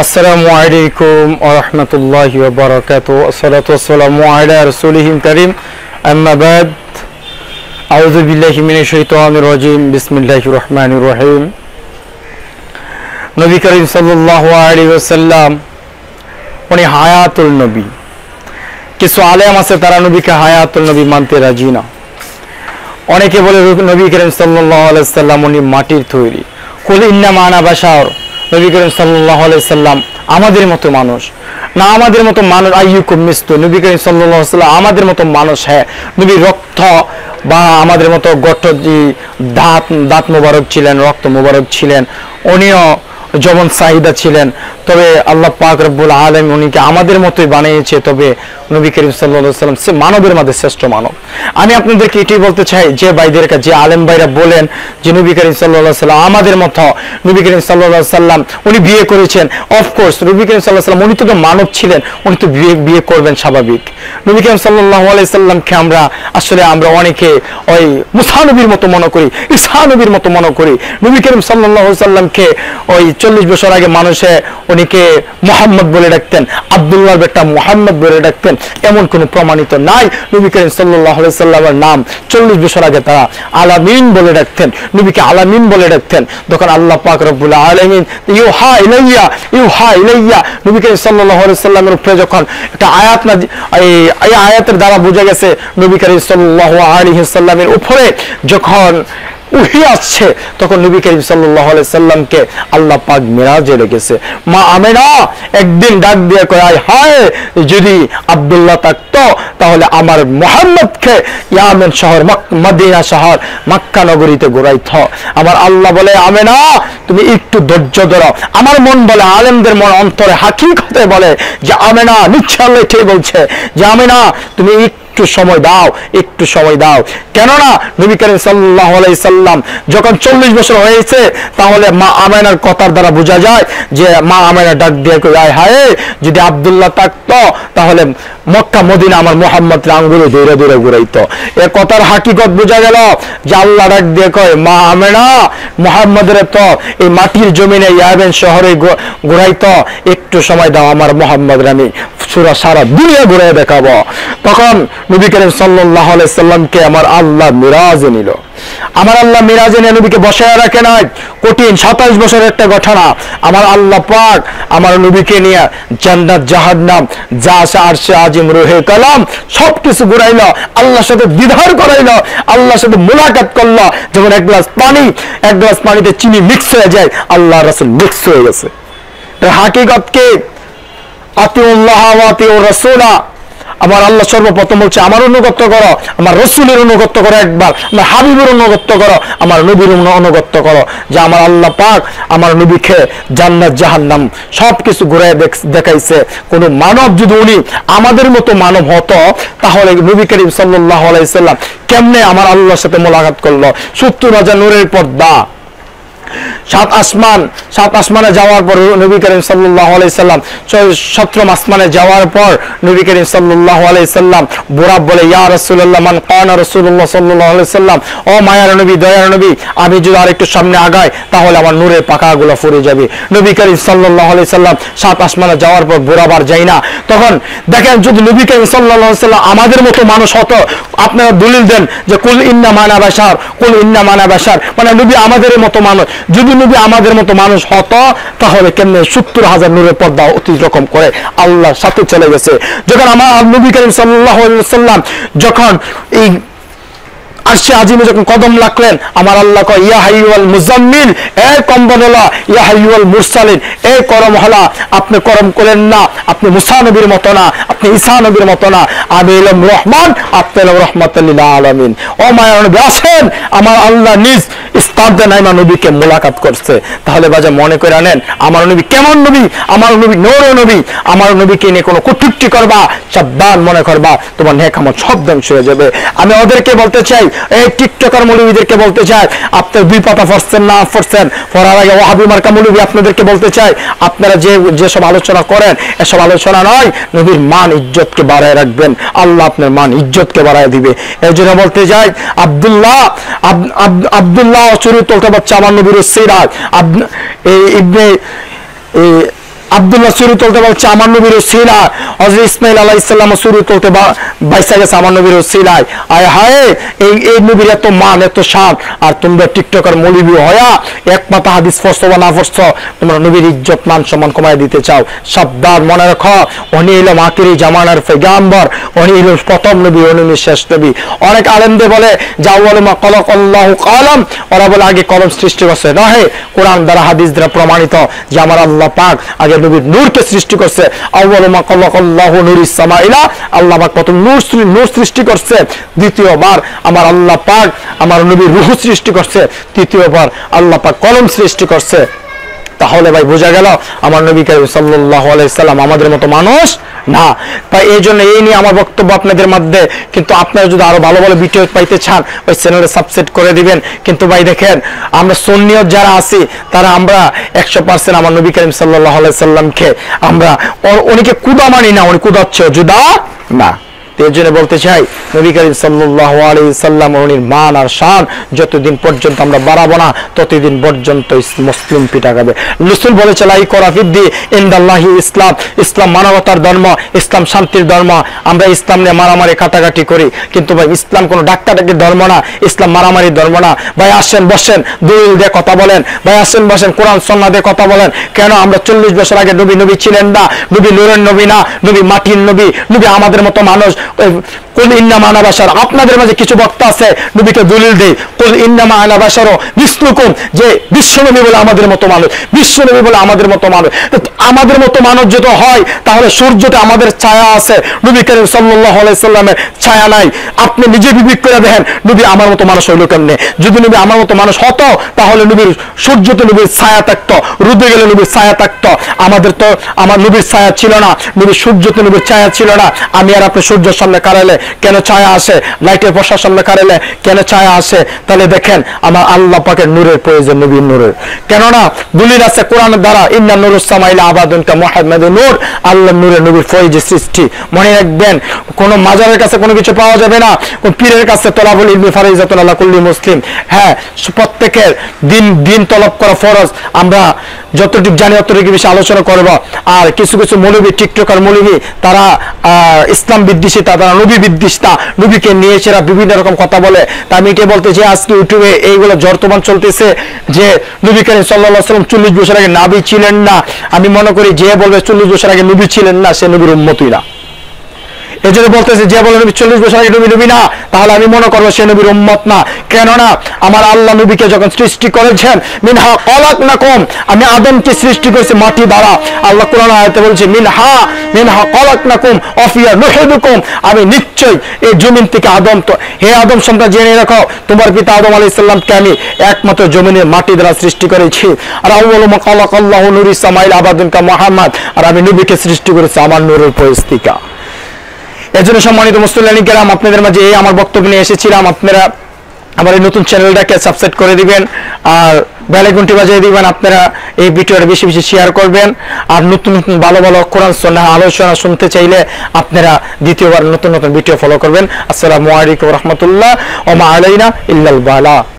আসসালামু আলাইকুম ওয়া রাহমাতুল্লাহি ওয়া বারাকাতুহু আসসালাতু ওয়াসসালামু আলা রাসূলিহিল কারীম আম্মা বাদ আউযু বিল্লাহি মিনাশ শাইতানির রাজীম বিসমিল্লাহির রহমানির রহিম নবী করিম সাল্লাল্লাহু আলাইহি ওয়াসাল্লাম উনি হায়াতুল নবী। কিছু আলেম আছে তারা নবীকে হায়াতুল নবী মানতে রাজি না। অনেকে বলে নবী করিম সাল্লাল্লাহু আলাইহি ওয়াসাল্লাম উনি মাটির তৈরি। কুল ইন্নামা আনা বাশার, নবী করিম সাল্লাল্লাহু আলাইহি সাল্লাম আমাদের মতো মানুষ না, আমাদের মতো মানুষ আইয়ুকুম মিসলু, নবী করিম সাল্লাল্লাহু আলাইহি সাল্লাম আমাদের মতো মানুষ। হ্যাঁ, নবী রক্ত বা আমাদের মতো গঠজি দাঁত মোবারক ছিলেন, রক্ত মোবারক ছিলেন, উনিও যমন চাহিদা ছিলেন। তবে আল্লাহ পাক রব্বুল আলামিন উনিকে আমাদের মতোই বানিয়েছে। তবে নবী করিম সাল্লাল্লাহু আলাইহি সাল্লাম সে মানবের মধ্যে শ্রেষ্ঠ মানব। আমি আপনাদেরকে এটাই বলতে চাই, যে ভাইদেরকে, যে আলেম ভাইরা বলেন যে নবী করিম সাল্লাল্লাহু আলাইহি সাল্লাম আমাদের মতো, নবী করিম সাল্লাল্লাহু আলাইহি সাল্লাম উনি বিয়ে করেছেন। অফকোর্স নবী করিম সাল্লাল্লাহু আলাইহি সাল্লাম উনি তো মানব ছিলেন, উনি তো বিয়ে করবেন স্বাভাবিক। নবী করিম সাল্লাল্লাহু আলাইহি সাল্লামকে আমরা অনেকে ওই মুসা নবীর মতো মনে করি, ঈসা নবীর মতো মনে করি। নবী করিম সাল্লাল্লাহু আলাইহি সাল্লামকে ওই 40 বছর আগে মানুষে উনিকে মুহাম্মদ বলে ডাকতেন, আব্দুল্লাহর বেটা মুহাম্মদ বলে ডাকতেন, এমন কোনো প্রমাণিত নাই। নবী করিম সাল্লাল্লাহু আলাইহি সাল্লামের নাম 40 বছর আগে তারা আলামিন বলে ডাকতেন, নবীকে আলামিন বলে ডাকতেন। তখন আল্লাহ পাক রব্বুল আলামিন ইউহা ইলাইয়া নবী করিম সাল্লাল্লাহু আলাইহি সাল্লামের উপরে যখন একটা আয়াত না, এই আয়াতের দ্বারা বোঝা গেছে নবী করিম সাল্লাল্লাহু আলাইহি সাল্লামের উপরে যখন উহি আসছে, তখন নবী করিম সাল্লাল্লাহু আলাইহি সাল্লামকে আল্লাহ পাক মিরাজে রেখেছে। মা আমেনা একদিন ডাক দিয়ে কয়, হায় যদি আব্দুল্লাহ থাকতো তাহলে আমার মুহাম্মদকে ইয়ামেন শহর, মদিনা শহর, মক্কা নগরীতে ঘুরাইতো। আমার আল্লাহ বলে, আমেনা তুমি একটু ধৈর্য ধরো। আমার মন বলে, আলেমদের মন অন্তরে হাকিকতে বলে যে আমেনা, নিশ্চয় আল্লাহ ঠিক বলছে যে আমেনা তুমি একটু সময় দাও, একটু সময় দাও। কেননা নবী করিম সাল্লাল্লাহু আলাইহি সাল্লাম যখন 40 বছর হয়েছে, তাহলে মা আমেনার কথার দ্বারা বোঝা যায় যে মা আমেনা ডাক দিয়ে কয়, হায় যদি আব্দুল্লাহ থাকতো তাহলে মক্কা মদিনা আমার মুহাম্মদ আঙ্গুলে ধরে ধরে ঘুরাইতো। এ কথার হাকিকত বোঝা গেল যে আল্লাহ ডাক দিয়ে কয়, মা আমেনা মুহাম্মদের তো এই মাটির জমিনে ইয়ামেন শহরে ঘুরাইতো, একটু সময় দাও, আমার মুহাম্মদের আমি সারা দুনিয়া ঘুরে দেখাবো। তখন নবী করিম সাল্লাল্লাহু আলাইহি সাল্লামকে আমার আল্লাহ মিরাজে নিল। আমার আল্লাহ মিরাজে নিয়ে নবীকে বসায় রাখে নাই। কঠিন 27 বছরের একটা ঘটনা। আমার আল্লাহ পাক আমার নবীকে নিয়ে জান্নাত জাহান্নাম যা আছে আরশে আজিম রুহে কালাম সবকিছু ঘুরাইলো, আল্লাহর সাথে দিদার করাইলো, আল্লাহর সাথে মুলাকাত করলো। যেমন এক গ্লাস পানিতে চিনি মিক্স হয়ে যায়, আল্লাহ রাসূল মিক্স হয়ে গেছে। হাকিকত কি? আতিউল্লাহ ওয়া আতিউর রাসূলা। আমার আল্লাহ সর্বপ্রথম বলছে আমার অনুগত্য করো, আমার রসুলের অনুগত্য করো, একবার আমার হাবিবের অনুগত্য করো, আমার নবীর অনুগত্য করো। যে আমার আল্লাহ পাক আমার নবীকে জান্নাত জাহান্নাম সবকিছু ঘুরে দেখাইছে। কোন মানব যদি উনি আমাদের মতো মানব হতো, তাহলে নবী করিম সাল্লাল্লাহু আলাইহি সাল্লাম কেমনে আমার আল্লাহর সাথে মোলাকাত করলো? 70,000 নূরের পর্দা, সাত আসমানে যাওয়ার পর নবী করিম সাল্লাল্লাহু আলাইহি সাল্লাম 17 আসমানে যাওয়ার পর নবী করিম সাল্লাল্লাহু আলাইহি সাল্লাম বুরাক বলে, ইয়া রাসূলুল্লাহ মান কানা রাসূলুল্লাহ সাল্লাল্লাহু আলাইহি সাল্লাম, ও মায়ার নবী, দয়ার নবী, আমি যদি আরেকটু সামনে আগাই তাহলে আমার নূরের পাখাগুলো ফুরে যাবে। নবী করিম সাল্লাল্লাহু আলাইহি সাল্লাম 7 আসমানে যাওয়ার পর বুরাবার যাই না। তখন দেখেন যদি নবী করিম সাল্লাল্লাহু আলাইহি সাল্লাম আমাদের মতো মানুষ হতো, আপনারা দলিল দেন যে কুল ইন্নামা আনা বাশার, কুল ইন্নামা আনা বাশার, মানে নবী আমাদের মতো মানুষ। যদি নবী আমাদের মতো মানুষ হতো, তাহলে কেমনে 70,000 নূরের পর্দা অতিক্রম করে আল্লাহর সাথে চলে গেছে। যখন আমার নবী করিম সাল্লাল্লাহু আলাইহি ওয়াসাল্লাম যখন এই আরশে আজিমে যখন কদম রাখলেন, আমার আল্লাহ কয়, ইয়া হাইয়ুল মুজাম্মিল, এ কম্বলওয়ালা, ইয়া হাইয়ুল মুরসালিন, এ করমওয়ালা, আপনি করম করেন না, আপনি মুসা নবীর মতো না, আপনি ঈসা নবীর মতো না, আমি হলাম রহমান, আপনি হলাম রাহমাতুল লিল আলামিন। ও মায়ার নবী আসেন, আমার আল্লাহ নিজ ইস্তাদে নাইমা নবীকে মোলাকাত করছে। তাহলে বাজা মনে করে আনেন আমার নবী কেমন নবী? আমার নবী নূর নবী। আমার নবীকে নিয়ে কোনো কটূক্তি করবা, সাবধান মনে করবা, তোমার নেক আমল সব ধ্বংস হয়ে যাবে। আমি ওদেরকে বলতে চাই, এই টিকটকার মৌলবীদেরকে বলতে চাই, আপনার 2 পাতা পড়ছেন না পড়ছেন, পড়ার আগে ওয়াহাবি মার্কা মৌলবী আপনাদেরকে বলতে চাই, আপনারা যেসব আলোচনা করেন এসব আলোচনা নয়। নবীর মান ইজ্জতকে বাড়ায় রাখবেন, আল্লাহ আপনার মান ইজ্জতকে বাড়ায় দিবে। এই জন্য বলতে চাই, আব্দুল্লাহ চরিত্র বাচ্চা আমার নবীর সিরাজ, ইবনে আব্দুল্লাহ সুরি তুলতে বলছে আমার নবীর ওসিলায়, হযরত ইসমাঈল আলাইহিস সালাম সুরি তুলতে বাইসা গেছে আমার নবীর ওসিলায়। আয় হায়, এই নবীর এত মান এত শান, আর তোমরা টিকটকার মৌলবি হয়া এক পাতা হাদিস পড়ছো বা না পড়ছো, তোমরা নবীর ইজ্জত মান সম্মান কমায় দিতে চাও। সাবধান, মনে রাখো, উনি হলো আখিরি জামানার পয়গাম্বর, উনি হলো প্রথম নবী, উনি শেষ নবী। অনেক আলেমদের বলে জাওয়ালু মা খালাকাল্লাহু কলম, ওরা বলে আগে কলম সৃষ্টি করছে। নহে, কোরআন দ্বারা হাদিস দ্বারা প্রমাণিত যে আমার আল্লাহ পাক আগে নবীর নূরকে সৃষ্টি করছে। আউয়ালু মা খালাকাল্লাহু নূরিস সামাইলা, আল্লাহ পাক প্রথম নূর সৃষ্টি করছে। দ্বিতীয়বার আমার আল্লাহ পাক আমার নবীর রূহ সৃষ্টি করছে। তৃতীয়বার আল্লাহ পাক কলম সৃষ্টি করছে। তাহলে ভাই বোঝা গেল আমার নবী কারীম সাল্লাল্লাহু আলাইহি সাল্লাম আমাদের মতো মানুষ না। তাই এই জন্য এই নিয়ে আমার বক্তব্য আপনাদের মধ্যে। কিন্তু আপনারা যদি আরো ভালো ভালো ভিডিও পাইতে চান, ওই চ্যানেলে সাবস্ক্রাইব করে দিবেন। কিন্তু ভাই দেখেন, আমরা সুন্নিয়ত যারা আছি তারা আমরা 100% আমার নবী কারীম সাল্লাল্লাহু আলাইহি সাল্লামকে আমরা উনিকে কুদা মানি না, উনি কুদাচ্ছে জুদা না। এই জন্য বলতে চাই, নবী কারীম সাল্লাল্লাহু আলাইহি সাল্লাম উনির মান আর শান যতদিন পর্যন্ত আমরা বাড়াবো না, ততদিন পর্যন্ত মুসলিম পিটা খাবে। রাসূল বলেছে লা ইকরা ফিদ্দি ইনদাল্লাহি ইসলাম, ইসলাম মানবতার ধর্ম, ইসলাম শান্তির ধর্ম। আমরা ইসলাম নিয়ে মারামারি কাটাকাটি করি, কিন্তু ভাই ইসলাম কোনো ডাক্তারটাকির ধর্ম না, ইসলাম মারামারির ধর্ম না। ভাই আসেন বসেন, দলিল দিয়ে কথা বলেন, ভাই আসেন বসেন, কোরআন সুন্নাহ দিয়ে কথা বলেন। কেন আমরা 40 বছর আগে নবী ছিলেন না? নবী নূরের নবী না, নবী মাটির নবী, নবী আমাদের মতো মানুষ। কুল ইন্নামা আনা বাশার, আপনাদের মাঝে কিছু বক্তা আছে নবীকে দলিল দেয়, কুল ইন্নামা আনা বাশার মিসলুকুম, যে বিশ্বনবী বলে আমাদের মতো মানুষ, বিশ্বনবী বলে আমাদের মতো মানুষ। আমাদের মতো মানুষ যদি হয় তাহলে সূর্যতে আমাদের ছায়া আছে, নবী কারীম সাল্লাল্লাহু আলাইহি সাল্লামের ছায়া নাই। আপনি নিজে বিবেক করে দেখেন, নবী আমার মতো মানুষ হইল কেমনে? যদি নবী আমার মতো মানুষ হতো তাহলে নবীর সূর্যতে নবীর ছায়া থাকতো, রোদে গেলে নবীর ছায়া থাকতো। আমাদের তো আমার নবীর ছায়া ছিল না, নবীর সূর্যতে নবীর ছায়া ছিল না। আমি আর আপনি সূর্যের সামনে কারাইলে কেন ছায়া আসে? লাইটের বর্ষার সামনে কারাইলে কেন ছায়া আসে? তাহলে দেখেন আমার আল্লাহ পাকের নূরের প্রয়োজন, নবীর নূরের। কেননা দলিল আছে কোরআনের দ্বারা, ইন্না নূরুস সামাইলা আবাদুন কা মুহাম্মাদুন নূর, আল্লাহর নূরের নবীর ফয়জে সৃষ্টি। মনে রাখবেন, কোন মাজারের কাছে কোনো কিছু পাওয়া যাবে না, কোন পীরের কাছে তলাবুল ইলমি ফারিজাতুন আলা কুল্লি মুসলিম। হ্যাঁ, প্রত্যেকের দিন তলব করা ফরজ। আমরা যতটুকু জানি অতটুকু বেশি আলোচনা করব। আর কিছু কিছু মৌলবী, টিকটকার মৌলবী, তারা ইসলাম বিদ্বেষিতা, তারা নবী বিদ্বেষিতা, নবীকে নিয়ে সেরা বিভিন্ন রকম কথা বলে। তা আমি এটাই বলতে চাই, আজকে ইউটিউবে এইগুলো জর্তমান চলতেছে যে নবী কারীম সাল্লাল্লাহু আলাইহি সাল্লাম 40 বছর আগে নবী ছিলেন না। আমি মনে করি যে বলবে 40 বছর আগে নবী ছিলেন না, সে নবীর উম্মতই না। এই জন্য বলতেছে, যে বলে নবী 40 বছর আগে নবী না, তাহলে আমি মনে করবো সে নবীর উম্মত না। কেননা আমার আল্লাহ নবীকে যখন সৃষ্টি করেছেন, মিনহা খলাকনাকুম, আমি আদমকে সৃষ্টি করেছি মাটি দ্বারা। আল্লাহ কোরআন আয়াতে বলছে মিনহা খলাকনাকুম ওয়া ফিহা নুহয়িদুকুম, আমি নিশ্চয়ই এই জমিন থেকে আদম, তো হে আদম সন্তান জেনে রাখো, তোমার পিতা আদম আলাইহিস সালামকে আমি একমাত্র জমিনের মাটি দ্বারা সৃষ্টি করেছি। আর আউয়ালু মা খালাকাল্লাহু নূরিস সামাইল আবাদুন কা মুহাম্মাদ, আর আমি নবীকে সৃষ্টি করেছি আমার নূরের পরিস্তিকা। এর জন্য সম্মানিত মুসলিম কেরাম, আপনাদের মাঝে এই আমার বক্তব্য নিয়ে এসেছিলাম। আপনারা আমার এই নতুন চ্যানেলটাকে সাবস্ক্রাইব করে দিবেন আর বেল আইকনটি বাজিয়ে দিবেন। আপনারা এই ভিডিওটা বেশি বেশি শেয়ার করবেন। আর নতুন নতুন ভালো ভালো কোরআন সুন্নাহ আলোচনা শুনতে চাইলে আপনারা দ্বিতীয়বার নতুন নতুন ভিডিও ফলো করবেন। আসসালামু আলাইকুম ওয়া রাহমাতুল্লাহ ওয়া মা আলাইনা ইল্লাল বালা।